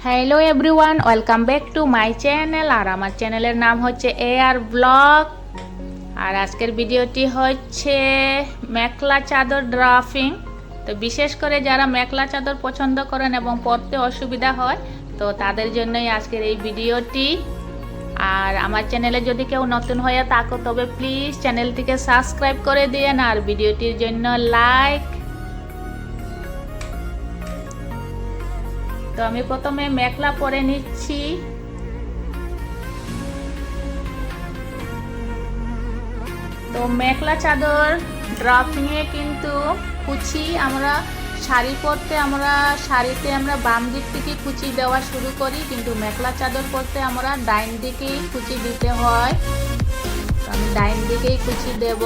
Hello everyone, welcome back to my channel. আর আমার চ্যানেলের নাম হচ্ছে AR ব্লগ। আর আজকের ভিডিওটি হচ্ছে মেখলা চাদর ড্রাফিং। তো বিশেষ করে যারা মেখলা চাদর পছন্দ করেন এবং পরতে অসুবিধা হয়, তো তাদের জন্যই আজকের এই ভিডিওটি। আর আমার চ্যানেলে যদি কেউ নতুন হয়ে থাকো তবে প্লিজ চ্যানেলটিকে সাবস্ক্রাইব করে দিয়েন আর ভিডিওটির জন্য লাইক। তো আমি প্রথমে মেখলা পরে নিচ্ছি। তো মেখলা চাদর ড্রাফিংয়ে কিন্তু কুচি আমরা শাড়ি পরতে শাড়িতে আমরা বাম দিক থেকে কুচি দেওয়া শুরু করি, কিন্তু মেখলা চাদর পরতে আমরা ডাইন দিকেই কুচি দিতে হয়। তো আমি ডাইন দিকেই কুচি দেব।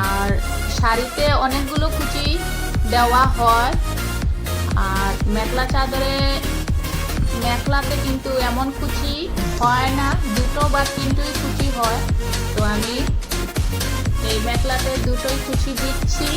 আর শাড়িতে অনেকগুলো কুচি দেওয়া হয়, আর মেখলা চাদরে মেখলাতে কিন্তু এমন কুচি হয় না, দুটো বা তিনটোই কুচি হয়। তো আমি এই মেখলাতে দুটোই কুচি দিচ্ছি।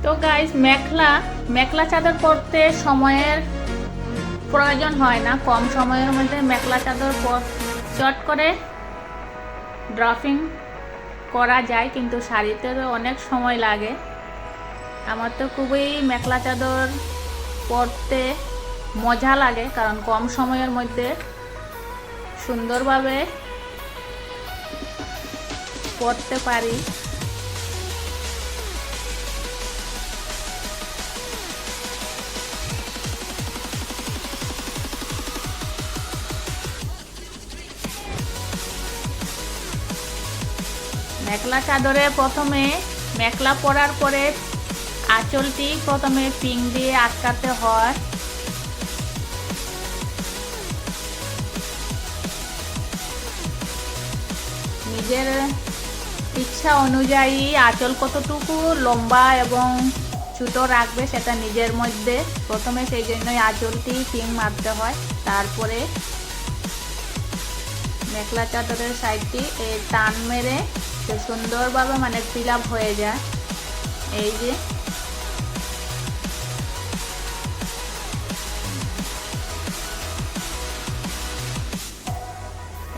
তো গাইস, মেখলা চাদর পরতে সময়ের প্রয়োজন হয় না, কম সময়ের মধ্যে মেখলা চাদর চট করে ড্রাফিং করা যায়, কিন্তু শাড়িতে অনেক সময় লাগে। আমার তো খুবই মেখলা চাদর পরতে মজা লাগে, কারণ কম সময়ের মধ্যে সুন্দরভাবে পরতে পারি। মেখলা চাদরে প্রথমে মেখলা পরার পরে আঁচলটি প্রথমে পিন দিয়ে আটকাতে হয়। নিজের ইচ্ছা অনুযায়ী আঁচল কতটুকু লম্বা এবং ছোট রাখবে সেটা নিজের মধ্যে। প্রথমে সেই জন্যই আঁচলটি পিন মারতে হয়, তারপরে মেখলা চাদরের সাইডটি এই টান মেরে সুন্দরভাবে ফিল আপ হয়ে যায়। এই যে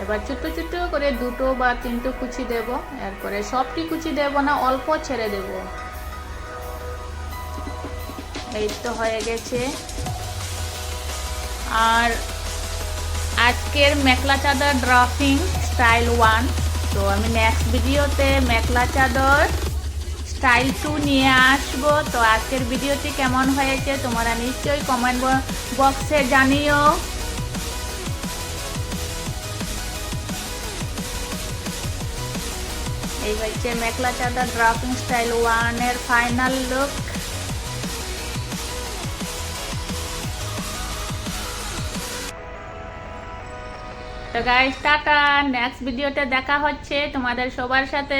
এবার ছোট ছোট করে দুটো বা তিনটো কুচি দেব। এরপরে সবটি কুচি দেব না, অল্প ছেড়ে দেব। এই তো হয়ে গেছে। আর আজকের মেখলা চাদর ড্রাফিং স্টাইল 1। তো আমি নেক্সট ভিডিওতে মেখলা চাদর স্টাইল 2 নিয়ে আসবো। তো আজকের ভিডিওটি কেমন হয়েছে তোমরা নিশ্চয়ই কমেন্ট বক্সে জানিও। এই হচ্ছে মেখলা চাদর ড্রাফিং স্টাইল 1 এর ফাইনাল লুক। তো গাইস, টাটা। নেক্সট ভিডিওতে দেখা হচ্ছে তোমাদের সবার সাথে।